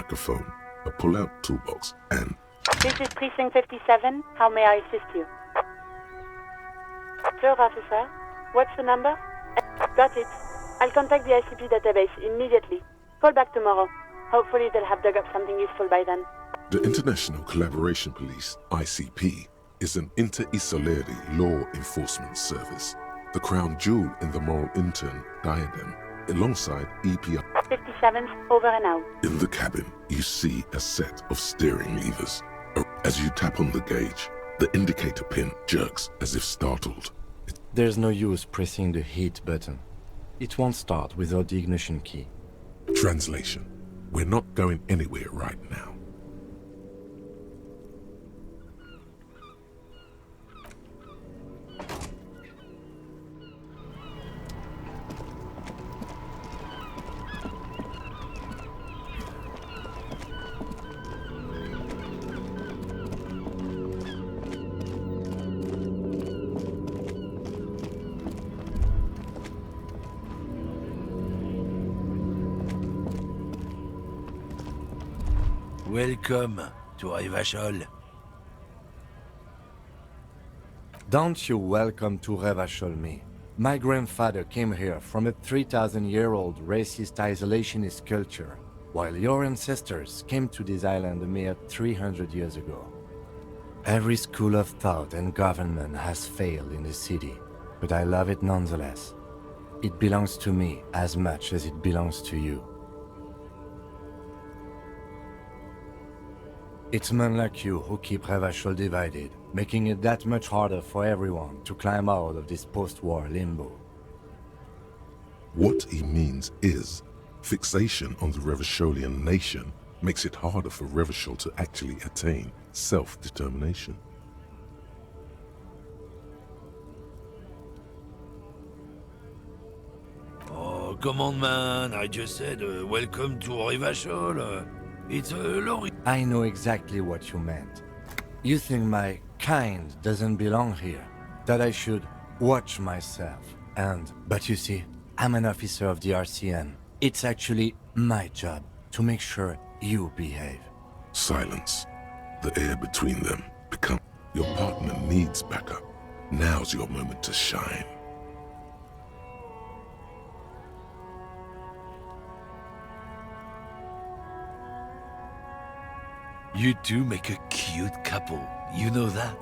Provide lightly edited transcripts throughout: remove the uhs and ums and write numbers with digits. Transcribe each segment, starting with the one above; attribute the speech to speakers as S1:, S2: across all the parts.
S1: microphone, a pull-out toolbox, and...
S2: This is Precinct 57. How may I assist you? Sir, officer. What's the number? Got it. I'll contact the ICP database immediately. Call back tomorrow. Hopefully they'll have dug up something useful by then.
S1: The International Collaboration Police, ICP, is an inter-Isolerde law enforcement service, the crown jewel in the moral intern diadem, alongside EPI.
S2: 57, over and out.
S1: In the cabin, you see a set of steering levers. As you tap on the gauge, the indicator pin jerks as if startled.
S3: There's no use pressing the heat button. It won't start without the ignition key.
S1: Translation: we're not going anywhere right now.
S4: Welcome to Revachol.
S3: Don't you welcome to Revachol me. My grandfather came here from a 3,000-year-old racist isolationist culture, while your ancestors came to this island a mere 300 years ago. Every school of thought and government has failed in the city, but I love it nonetheless. It belongs to me as much as it belongs to you. It's men like you who keep Revachol divided, making it that much harder for everyone to climb out of this post-war limbo.
S1: What he means is, fixation on the Revacholian nation makes it harder for Revachol to actually attain self-determination.
S4: Oh, come on, man. I just said, welcome to Revachol. It's a long...
S3: I know exactly what you meant. You think my kind doesn't belong here, that I should watch myself. But you see, I'm an officer of the RCN. It's actually my job to make sure you behave.
S1: Silence. The air between them becomes... Your partner needs backup. Now's your moment to shine.
S4: You two make a cute couple, you know that?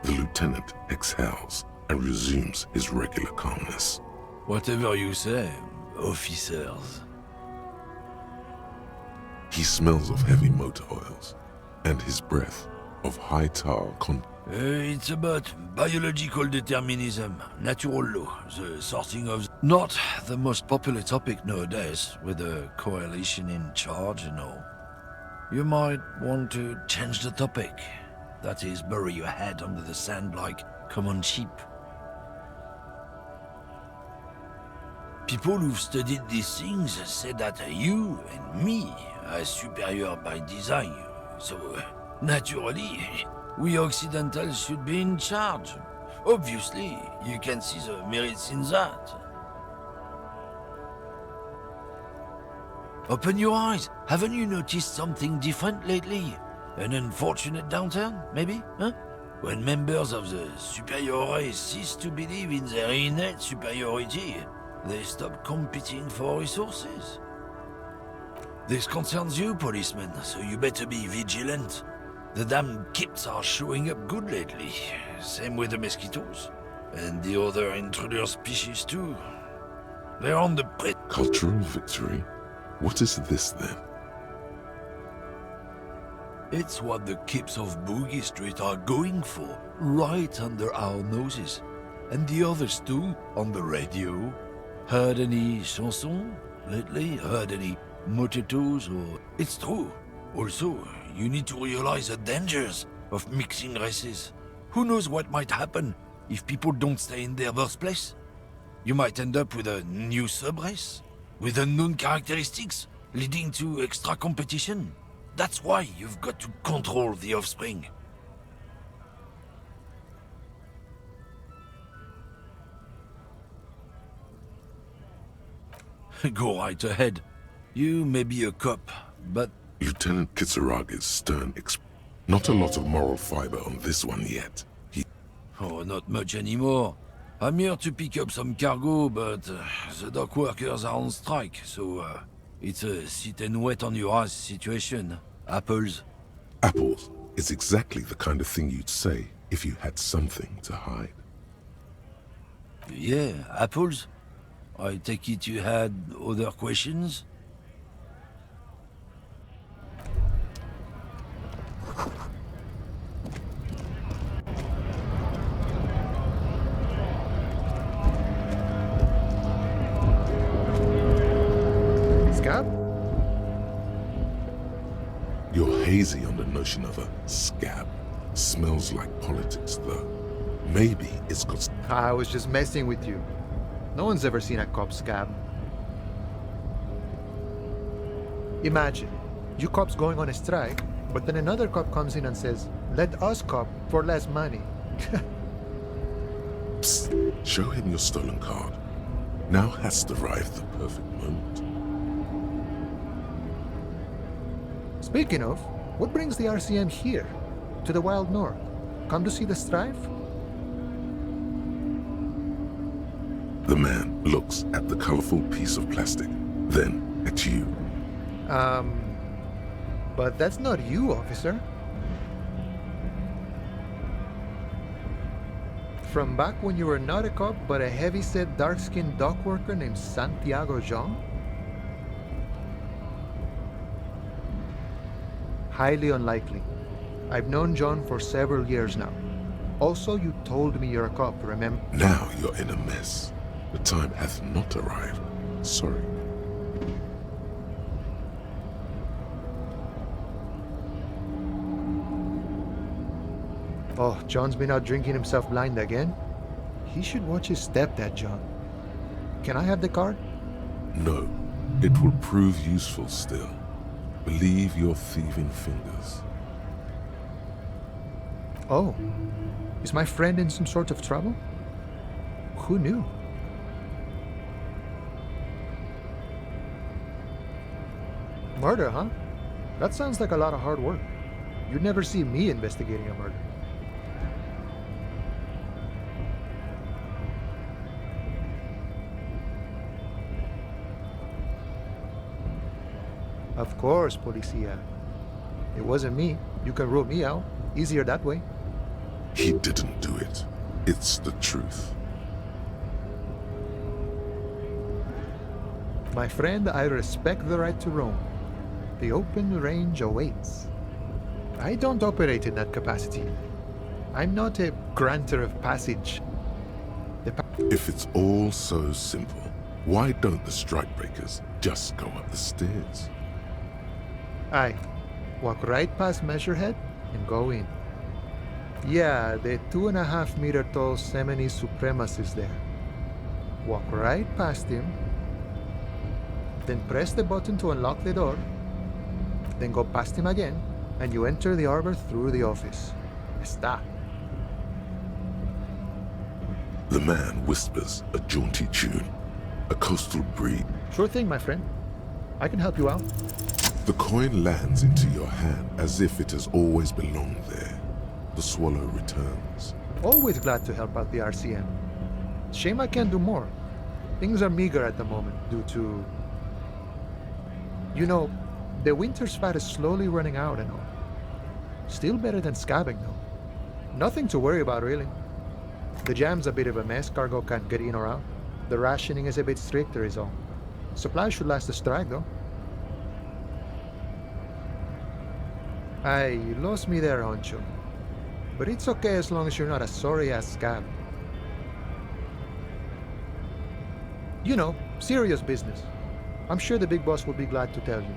S1: The lieutenant exhales and resumes his regular calmness.
S4: Whatever you say, officers.
S1: He smells of heavy motor oils, and his breath of high tar
S4: It's about biological determinism, natural law, the sorting of... Not the most popular topic nowadays, with a coalition in charge and all. You might want to change the topic. That is, bury your head under the sand like common sheep. People who've studied these things say that you and me are superior by design, so naturally, we Occidentals should be in charge. Obviously, you can see the merits in that. Open your eyes. Haven't you noticed something different lately? An unfortunate downturn, maybe? Huh? When members of the superior race cease to believe in their innate superiority, they stop competing for resources. This concerns you, policemen, so you better be vigilant. The damn kips are showing up good lately. Same with the mosquitoes. And the other intruder species too. They're on the
S1: Cultural victory? What is this then?
S4: It's what the kips of Boogie Street are going for, right under our noses. And the others too, on the radio. Heard any chansons lately? Heard any motetos or... It's true. Also, you need to realize the dangers of mixing races. Who knows what might happen if people don't stay in their birthplace? You might end up with a new sub-race, with unknown characteristics, leading to extra competition. That's why you've got to control the offspring. Go right ahead. You may be a cop, but
S1: Lieutenant Kitsuragi's stern Not a lot of moral fiber on this one yet.
S4: Oh, not much anymore. I'm here to pick up some cargo, but the dock workers are on strike, so it's a sit and wait on your ass situation. Apples.
S1: Apples is exactly the kind of thing you'd say if you had something to hide.
S4: Yeah, apples? I take it you had other questions?
S5: Scab?
S1: You're hazy on the notion of a scab. Smells like politics, though. Maybe it's got...
S5: I was just messing with you. No one's ever seen a cop scab. Imagine, you cops going on a strike, but then another cop comes in and says, let us cop for less money.
S1: Psst, show him your stolen card. Now has arrived the perfect moment.
S5: Speaking of, what brings the RCM here, to the Wild North? Come to see the strife?
S1: The man looks at the colorful piece of plastic, then at you.
S5: But that's not you, officer. From back when you were not a cop, but a heavy-set, dark-skinned dock worker named Santiago Jean? Highly unlikely. I've known John for several years now. Also, you told me you're a cop, remember?
S1: Now you're in a mess. The time hath not arrived. Sorry.
S5: Oh, John's been out drinking himself blind again? He should watch his step, that John. Can I have the card?
S1: No, it will prove useful still. Believe your thieving fingers.
S5: Oh, is my friend in some sort of trouble? Who knew? Murder, huh? That sounds like a lot of hard work. You'd never see me investigating a murder. Of course, Policia. It wasn't me. You can rule me out. Easier that way.
S1: He didn't do it. It's the truth.
S5: My friend, I respect the right to roam. The open range awaits. I don't operate in that capacity. I'm not a granter of passage.
S1: If it's all so simple, why don't the strikebreakers just go up the stairs?
S5: Aye. Walk right past Measurehead and go in. Yeah, the 2.5-meter tall Semini Supremus is there. Walk right past him, then press the button to unlock the door, then go past him again, and you enter the arbor through the office. Está.
S1: The man whispers a jaunty tune, a coastal breed.
S5: Sure thing, my friend. I can help you out.
S1: The coin lands into your hand as if it has always belonged there. The swallow returns.
S5: Always glad to help out the RCM. Shame I can't do more. Things are meager at the moment due to... You know, the winter's fat is slowly running out and all. Still better than scabbing, though. Nothing to worry about, really. The jam's a bit of a mess, cargo can't get in or out. The rationing is a bit stricter is all. Supplies should last the strike, though. Aye, you lost me there, Honcho. But it's okay as long as you're not a sorry-ass scab. You know, serious business. I'm sure the big boss will be glad to tell you.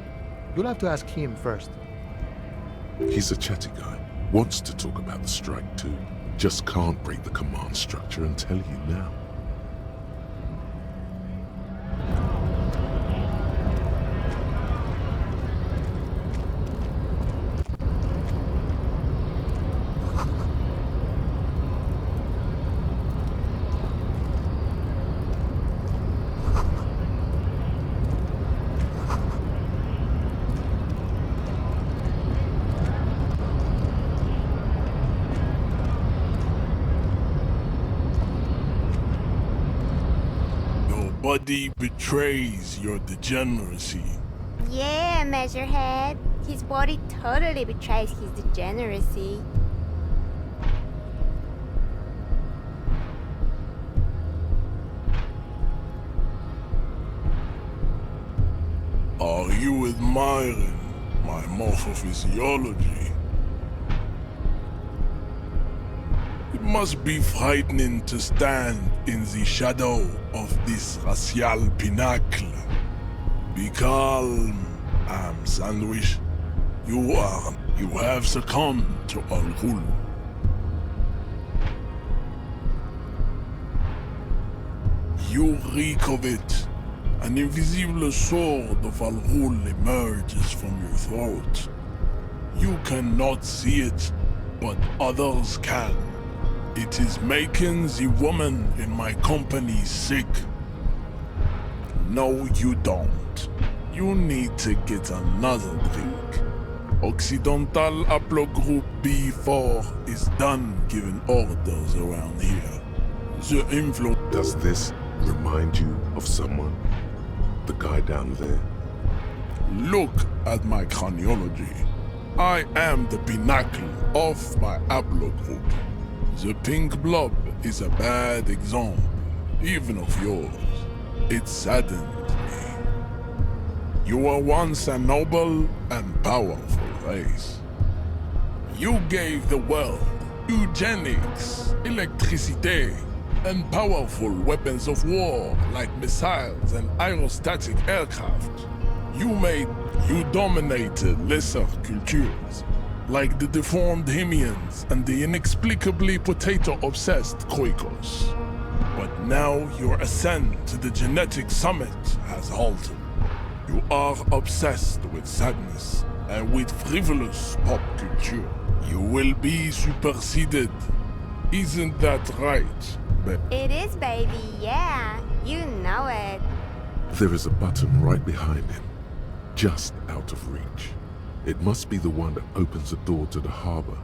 S5: You'll have to ask him first.
S1: He's a chatty guy. Wants to talk about the strike too. Just can't break the command structure and tell you now.
S6: body betrays your degeneracy.
S7: Yeah, Measurehead. His body totally betrays his degeneracy.
S6: Are you admiring my morphophysiology? It must be frightening to stand in the shadow of this racial pinnacle. Be calm, I'm Sandwich. You have succumbed to Al-Ghul. You reek of it. An invisible sword of Al-Ghul emerges from your throat. You cannot see it, but others can. It is making the woman in my company sick. No, you don't. You need to get another drink. Occidental Haplogroup B4 is done giving orders around here. The influence...
S1: Does this remind you of someone? The guy down there?
S6: Look at my craniology. I am the pinnacle of my haplogroup. The pink blob is a bad example, even of yours. It saddens me. You were once a noble and powerful race. You gave the world eugenics, electricity, and powerful weapons of war like missiles and aerostatic aircraft. You dominated lesser cultures, like the deformed Hemians and the inexplicably potato-obsessed Khoikos. But now your ascent to the genetic summit has halted. You are obsessed with sadness and with frivolous pop culture. You will be superseded. Isn't that right, babe?
S7: It is, baby, yeah. You know it.
S1: There is a button right behind him, just out of reach. It must be the one that opens the door to the harbor.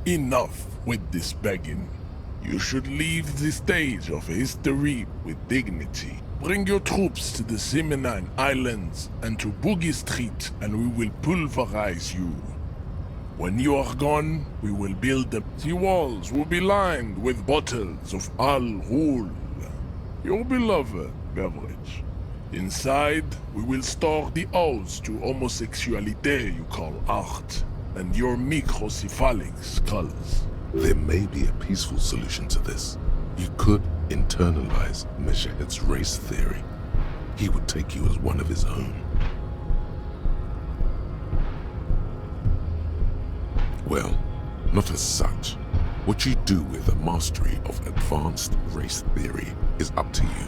S6: Enough with this begging. You should leave the stage of history with dignity. Bring your troops to the Seminine Islands and to Boogie Street, and we will pulverize you. When you are gone, we will build them. The walls will be lined with bottles of Al-Ghul, your beloved beverage. Inside, we will store the odes to homosexuality you call art, and your microcephalic skulls.
S1: There may be a peaceful solution to this. You could internalize Meshehet's race theory. He would take you as one of his own. Well, not as such. What you do with a mastery of advanced race theory is up to you.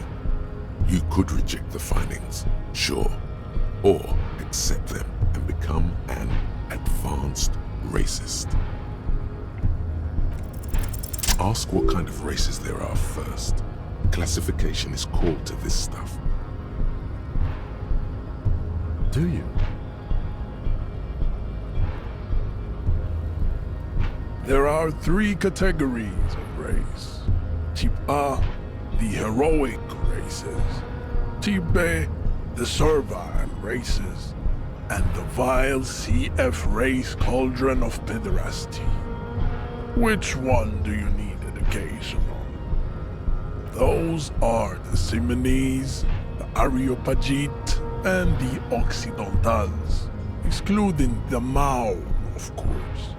S1: You could reject the findings, sure, or accept them and become an advanced racist. Ask what kind of races there are first. Classification is called to this stuff.
S3: Do you?
S6: There are 3 categories of race. Type A, the heroic races. Type B, the servile races. And the vile CF race cauldron of pederasty. Which one do you need education on? Those are the Simonese, the Areopagite, and the Occidentals, excluding the Maun, of course.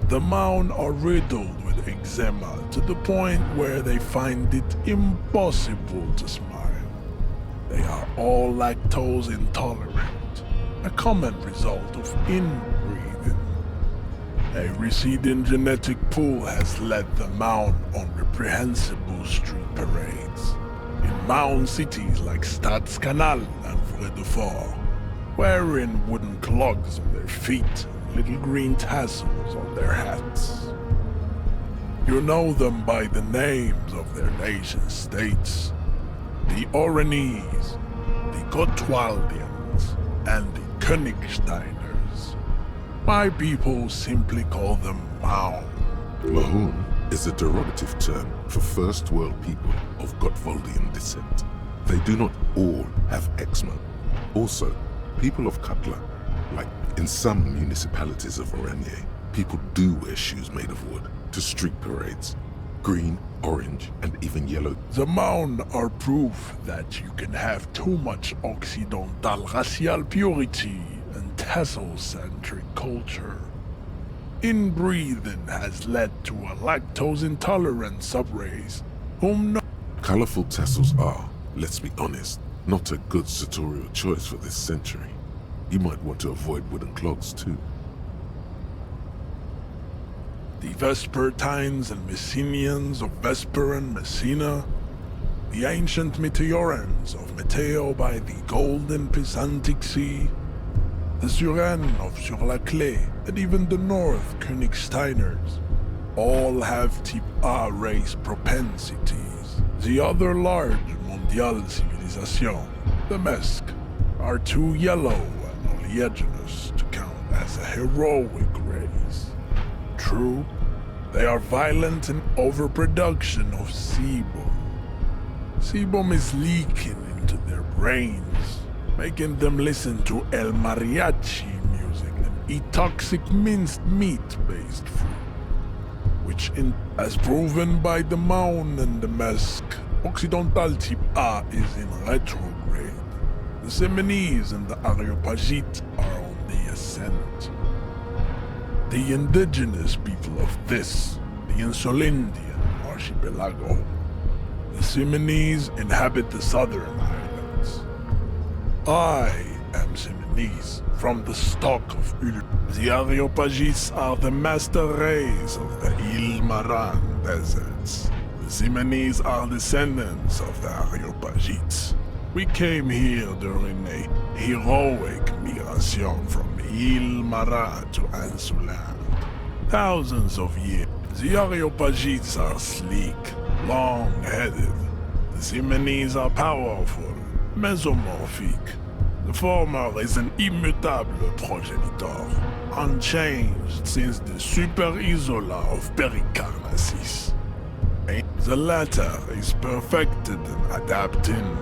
S6: The Maun are riddled with eczema to the point where they find it impossible to smile. They are all lactose intolerant, a common result of inbreeding. A receding genetic pool has led the Maun on reprehensible street parades in Maun cities like Stadskanal and Vredefort, wearing wooden clogs on their feet and little green tassels on their hats. You know them by the names of their nation-states: the Oranese, the Gotwaldians, and the Königsteiners. My people simply call them Maun.
S1: Mahoon? is a derogative term for first world people of Gotwaldian descent. They do not all have eczema. Also, people of Katla, like in some municipalities of Oranje, people do wear shoes made of wood to street parades. Green, orange, and even yellow.
S6: The Maun are proof that you can have too much Occidental racial purity and tassel-centric culture. Inbreeding has led to a lactose-intolerant subrace, whom no—
S1: Colorful tassels are, let's be honest, not a good sartorial choice for this century. You might want to avoid wooden clogs too.
S6: the Vespertines and Messenians of Vesper and Messina, the ancient Meteorans of Meteo by the golden Pisantic Sea, the Suren of Sur-la-Clé, and even the North Königsteiners, all have Type A race propensities. The other large Mondial civilization, the Mesk, are too yellow and oleaginous to count as a heroic race. True, they are violent in overproduction of sebum. Sebum is leaking into their brains, making them listen to El Mariachi music and eat toxic minced meat-based food, which, as proven by the Maun and the Mesk, Occidental Type A is in retrograde. The Semenese and the Areopagite are on the ascent. The indigenous people of this, the Insulindian archipelago, the Semenese inhabit the southern islands. I am Semenese, from the stock of Ulu. The Areopagites are the master race of the Ilmaran deserts. The Semenese are descendants of the Areopagites. We came here during a heroic migration from Ilmara to Ansuland. Thousands of years. The Areopagites are sleek, long-headed. The Semenese are powerful, mesomorphic. The former is an immutable progenitor, unchanged since the Super Isola of Pericarnassus. The latter is perfected and adapting.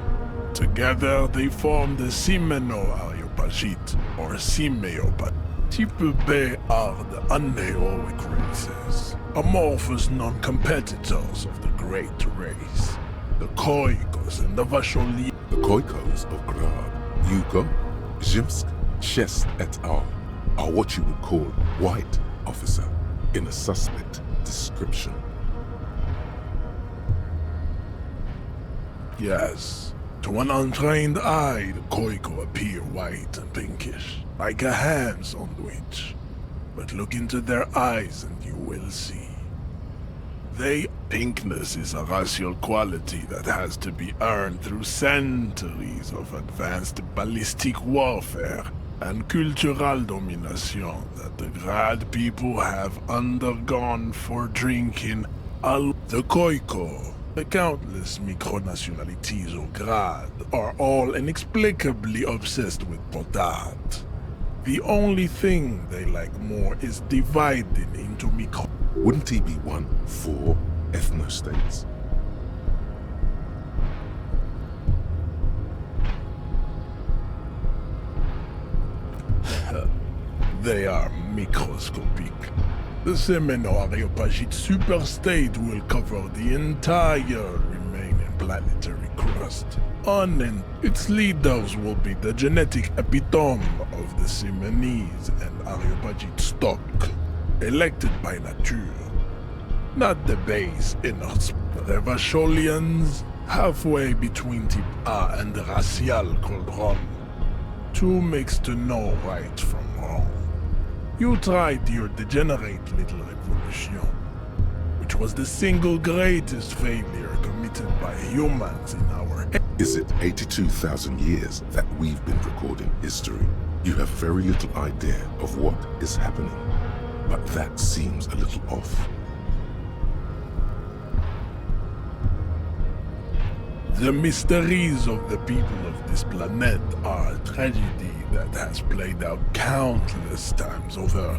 S6: Together they form the Simeno-Areopagite, or Simeopagite. Type B are the unheroic races, amorphous non-competitors of the great race. The Koikos and the Vacholi.
S1: The Koikos of Grad, Yugo, Zhimsk, Chest et al. Are what you would call white officer in a suspect description.
S6: Yes, to an untrained eye, the Koiko appear white and pinkish, like a ham sandwich. But look into their eyes and you will see. Pinkness is a racial quality that has to be earned through centuries of advanced ballistic warfare and cultural domination that the Grad people have undergone for drinking the Koiko. The countless micronationalities of Grad are all inexplicably obsessed with potat. The only thing they like more is dividing into micro.
S1: Wouldn't he be one for ethnostates?
S6: They are microscopic. The Semeno-Areopagite superstate will cover the entire remaining planetary crust. And its leaders will be the genetic epitome of the Semenese and Areopagite stock, elected by nature. Not the base inert Revacholians, halfway between Type A and the racial cauldron. Too mixed to know right from wrong. You tried your degenerate little revolution, which was the single greatest failure committed by humans in our...
S1: Is it 82,000 years that we've been recording history? You have very little idea of what is happening, but that seems a little off.
S6: The mysteries of the people of this planet are a tragedy that has played out countless times over.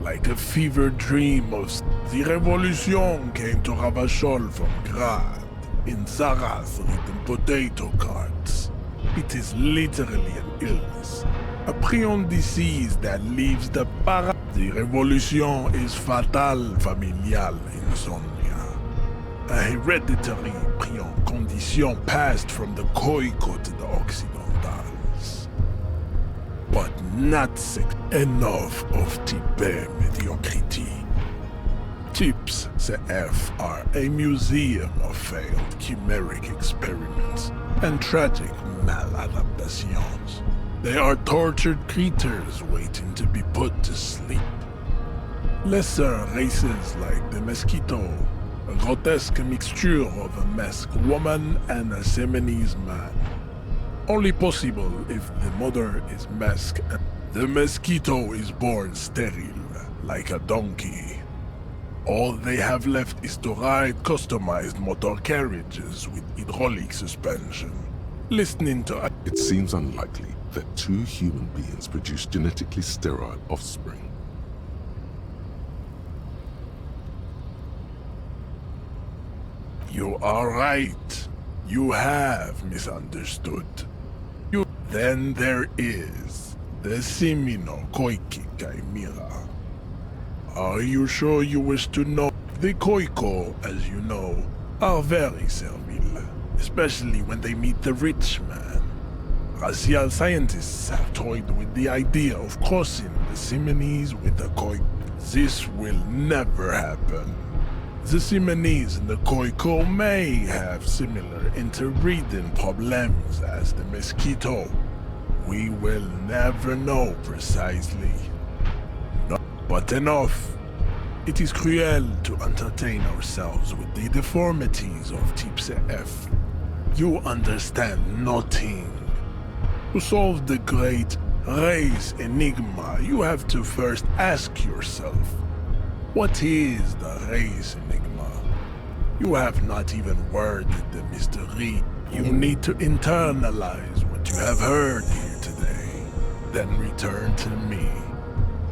S6: like a fever dream of... The revolution came to Ravachol from Grad, in Zara's written potato carts. It is literally an illness, a prion disease that leaves the para... The revolution is fatal familial insomnia, a hereditary prion condition passed from the Koiko to the Occidentals. But not sick enough of Tibet mediocrity. Tips CF are a museum of failed chimeric experiments and tragic maladaptations. They are tortured creatures waiting to be put to sleep. Lesser races like the mosquito, a grotesque mixture of a masked woman and a Siamese man. Only possible if the mother is masked. The mosquito is born sterile, like a donkey. All they have left is to ride customized motor carriages with hydraulic suspension. Listening to...
S1: It seems unlikely that two human beings produce genetically sterile offspring.
S6: You are right. You have misunderstood. Then there is the Simino Koiki Chimera. Are you sure you wish to know? The Koiko, as you know, are very servile, especially when they meet the rich man. Racial scientists have toyed with the idea of crossing the Simonese with the Koiko. This will never happen. The Simonese and the Koiko may have similar interbreeding problems as the mosquito. We will never know precisely. No, but enough. It is cruel to entertain ourselves with the deformities of Type F. You understand nothing. To solve the great race enigma, you have to first ask yourself, what is the race enigma? You have not even worded the mystery. You need to internalize what you have heard here today, then return to me.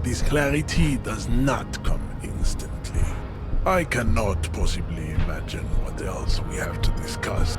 S6: This clarity does not come instantly. I cannot possibly imagine what else we have to discuss.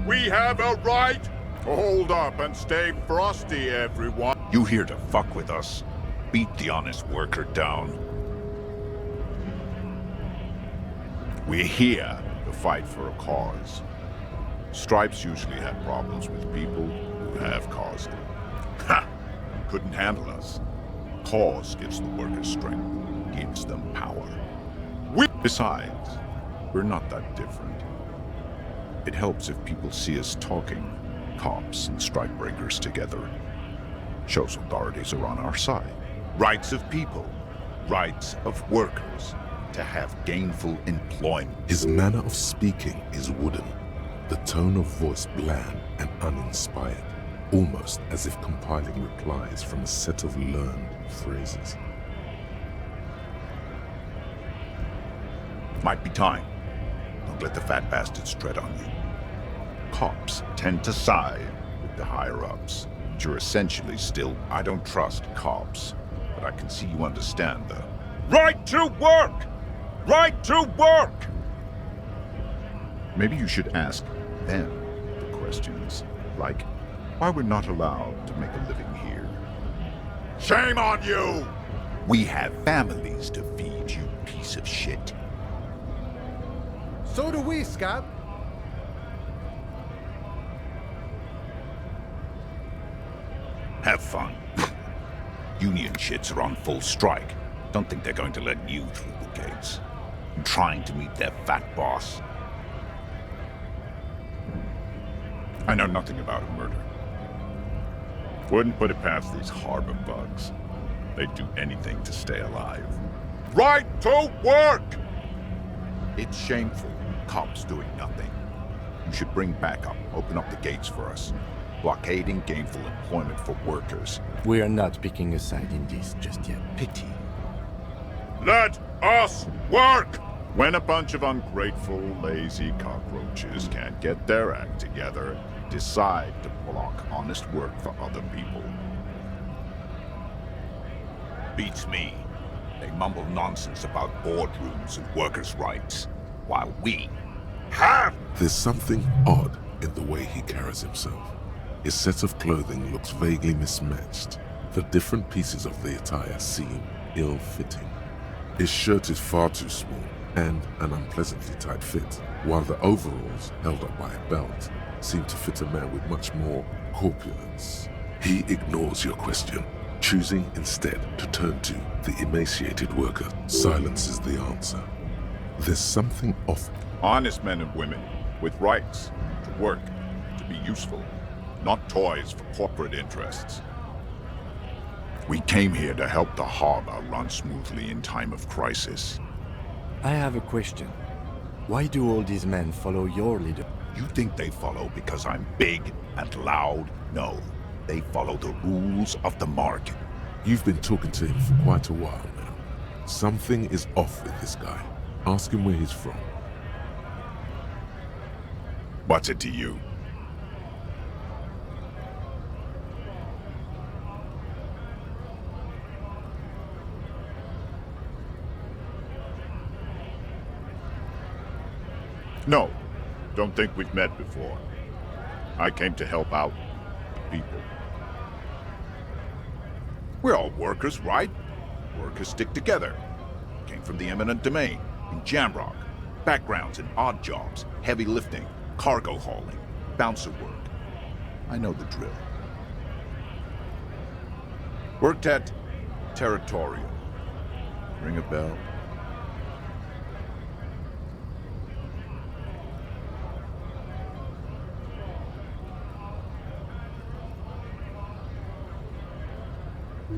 S8: We have a right to hold up and stay frosty, everyone.
S9: You here to fuck with us? Beat the honest worker down. We're here to fight for a cause. Stripes usually have problems with people who have caused it. Ha! Couldn't handle us. Cause gives the workers strength, gives them power. Besides, we're not that different. It helps if people see us talking, cops and strikebreakers together. Shows authorities are on our side. Rights of people, rights of workers, to have gainful employment.
S1: His manner of speaking is wooden, the tone of voice bland and uninspired, almost as if compiling replies from a set of learned phrases.
S9: Might be time. Don't let the fat bastards tread on you. Cops tend to side with the higher-ups, but you're essentially still... I don't trust cops, but I can see you understand the... Right to work! Right to work! Maybe you should ask them the questions, like, Why we're not allowed to make a living here. Shame on you! We have families to feed, you piece of shit.
S5: So do we, Scott.
S9: Have fun. Union shits are on full strike. Don't think they're going to let you through the gates. I'm trying to meet their fat boss. I know nothing about a murder. Wouldn't put it past these harbor bugs. They'd do anything to stay alive. Right to work! It's shameful. Cops doing nothing. You should bring backup. Open up the gates for us. Blockading gainful employment for workers.
S3: We are not picking a side in this just yet.
S9: Pity. Let us work! When a bunch of ungrateful, lazy cockroaches can't get their act together, decide to block honest work for other people. Beats me. They mumble nonsense about boardrooms and workers' rights, while we have...
S1: There's something odd in the way he carries himself. His set of clothing looks vaguely mismatched. The different pieces of the attire seem ill-fitting. His shirt is far too small and an unpleasantly tight fit, while the overalls, held up by a belt, seem to fit a man with much more corpulence. He ignores your question, choosing instead to turn to the emaciated worker. Silence is the answer. There's something off.
S9: Honest men and women with rights to work, to be useful, not toys for corporate interests. We came here to help the harbor run smoothly in time of crisis.
S3: I have a question. Why do all these men follow your leader?
S9: You think they follow because I'm big and loud? No, they follow the rules of the market.
S1: You've been talking to him for quite a while now. Something is off with this guy. Ask him where he's from.
S9: What's it to you? No, don't think we've met before. I came to help out the people. We're all workers, right? Workers stick together. Came from the eminent domain, in Jamrock. Backgrounds in odd jobs, heavy lifting, cargo hauling, bouncer work. I know the drill. Worked at Territorial. Ring a bell?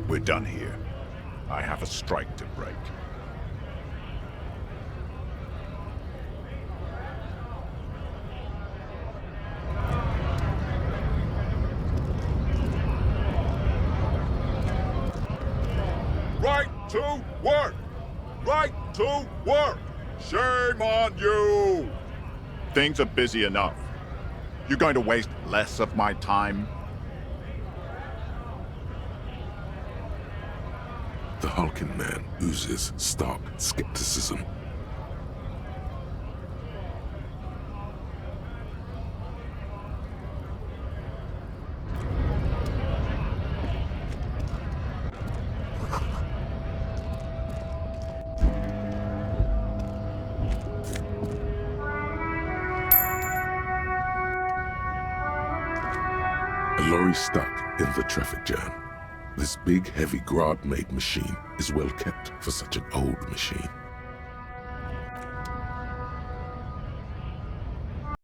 S9: We're done here. I have a strike to break. Right to work! Right to work! Shame on you! Things are busy enough. You're going to waste less of my time?
S1: The hulking man oozes stark skepticism. A lorry stuck in the traffic jam. This big, heavy Grad-made machine is well kept for such an old machine.